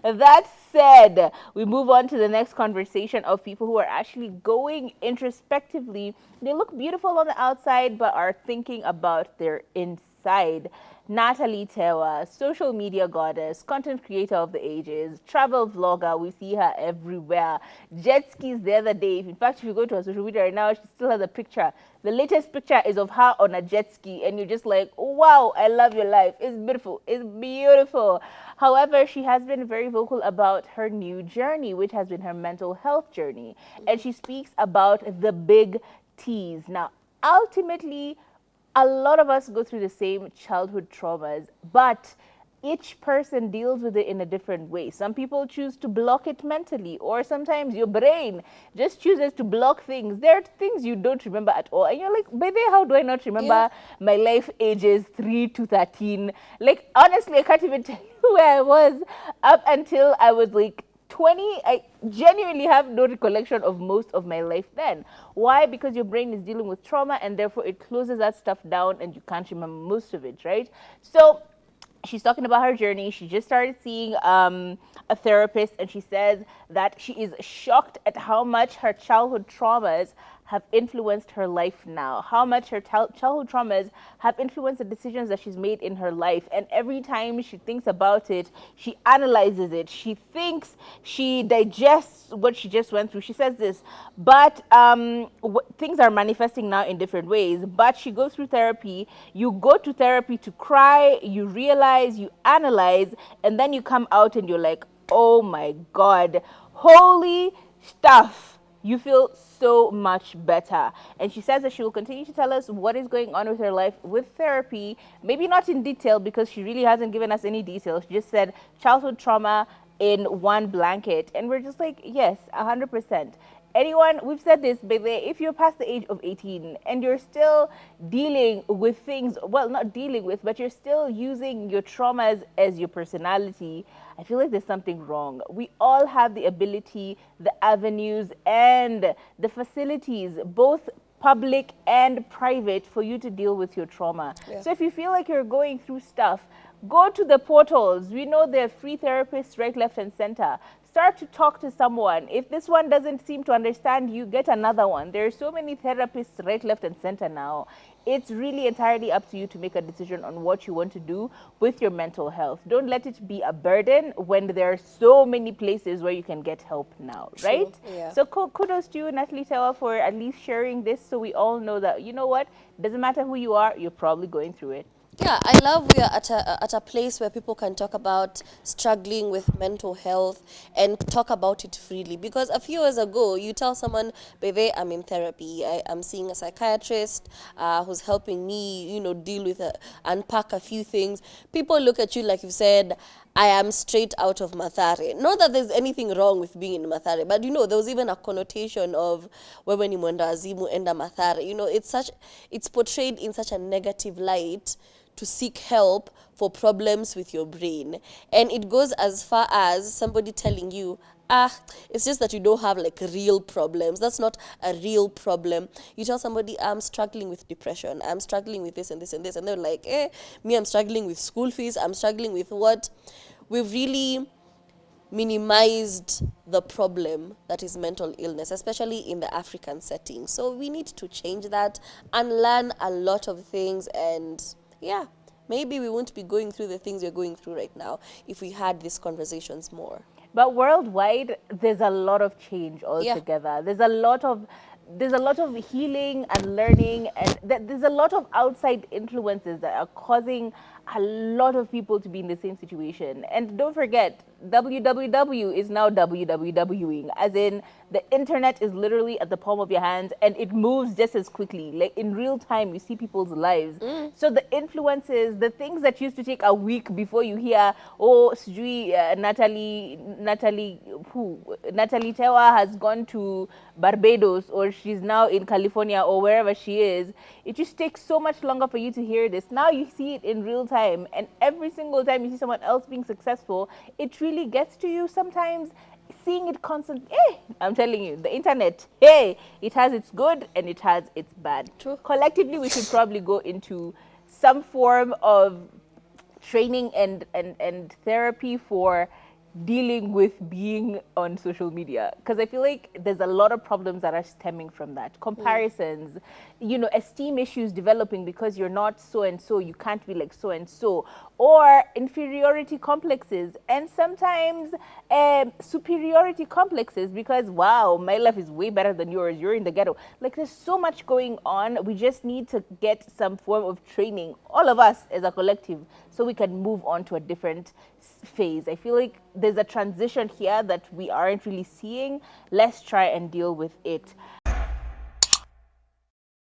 That said, we move on to the next conversation of people who are actually going introspectively. They look beautiful on the outside, but are thinking about their inside. Natalie Tewa, social media goddess, content creator of the ages, travel vlogger. We see her everywhere. Jet skis the other day. In fact, if you go to her social media right now, she still has a picture. The latest picture is of her on a jet ski, and you're just like, wow, I love your life. It's beautiful. It's beautiful. However, she has been very vocal about her new journey, which has been her mental health journey. And she speaks about the big T's. Now, ultimately, a lot of us go through the same childhood traumas, but each person deals with it in a different way. Some people choose to block it mentally, or sometimes your brain just chooses to block things. There are things you don't remember at all. And you're like, baby, how do I not Yeah. remember my life ages 3 to 13? Like, honestly, I can't even tell you where I was up until I was like 20. I genuinely have no recollection of most of my life then. Why? Because your brain is dealing with trauma, and therefore it closes that stuff down and you can't remember most of it, right? So she's talking about her journey. She just started seeing a therapist, and she says that she is shocked at how much her childhood traumas have influenced her life now, how much her childhood traumas have influenced the decisions that she's made in her life. And every time she thinks about it, she analyzes it, she thinks, she digests what she just went through. She says this, but things are manifesting now in different ways. But she goes through therapy. You go to therapy to cry, you realize, you analyze, and then you come out and you're like, oh my God, holy stuff. You feel so much better. And she says that she will continue to tell us what is going on with her life with therapy. Maybe not in detail, because she really hasn't given us any details. She just said childhood trauma in one blanket. And we're just like, yes, 100%. Anyone, we've said this, but if you're past the age of 18 and you're still dealing with things, well, not dealing with, but you're still using your traumas as your personality, I feel like there's something wrong. We all have the ability, the avenues, and the facilities, both public and private, for you to deal with your trauma. Yeah. So if you feel like you're going through stuff, go to the portals. We know there are free therapists right, left, and center. Start to talk to someone. If this one doesn't seem to understand you, get another one. There are so many therapists right, left, and center now. It's really entirely up to you to make a decision on what you want to do with your mental health. Don't let it be a burden when there are so many places where you can get help now, True. right? Yeah. So kudos to you, Natalie Tewa, for at least sharing this, so we all know that, you know what, doesn't matter who you are, you're probably going through it. Yeah, I love we are at a place where people can talk about struggling with mental health and talk about it freely. Because a few years ago, you tell someone, "Baby, I'm in therapy. I'm seeing a psychiatrist who's helping me, deal with unpack a few things." People look at you like you've said, "I am straight out of Mathare." Not that there's anything wrong with being in Mathare, but there was even a connotation of wewe ni mwenda azimu enda Mathare. It's portrayed in such a negative light to seek help for problems with your brain. And it goes as far as somebody telling you, it's just that you don't have like real problems. That's not a real problem. You tell somebody, "I'm struggling with depression. I'm struggling with this and this and this." And they're like, me, I'm struggling with school fees. I'm struggling with what? We've really minimized the problem that is mental illness, especially in the African setting. So we need to change that and learn a lot of things. And yeah, maybe we won't be going through the things we're going through right now if we had these conversations more. But worldwide, there's a lot of change Yeah. altogether. There's a lot of healing and learning, and there's a lot of outside influences that are causing a lot of people to be in the same situation. And don't forget, www is now wwwing, as in the internet is literally at the palm of your hands, and it moves just as quickly. Like in real time, you see people's lives. So the influences, the things that used to take a week before you hear, oh, sijui, Natalie Tewa has gone to Barbados, or she's now in California, or wherever she is. It just takes so much longer for you to hear this. Now you see it in real time, and every single time you see someone else being successful, it really gets to you sometimes. Seeing it constantly, I'm telling you, the internet, it has its good and it has its bad. True. Collectively, we should probably go into some form of training and therapy for dealing with being on social media, because I feel like there's a lot of problems that are stemming from that. Comparisons, esteem issues developing because you're not so and so, you can't be like so and so, or inferiority complexes, and sometimes superiority complexes because wow, my life is way better than yours, you're in the ghetto. Like, there's so much going on. We just need to get some form of training, all of us as a collective, so we can move on to a different phase. I feel like there's a transition here that we aren't really seeing. Let's try and deal with it.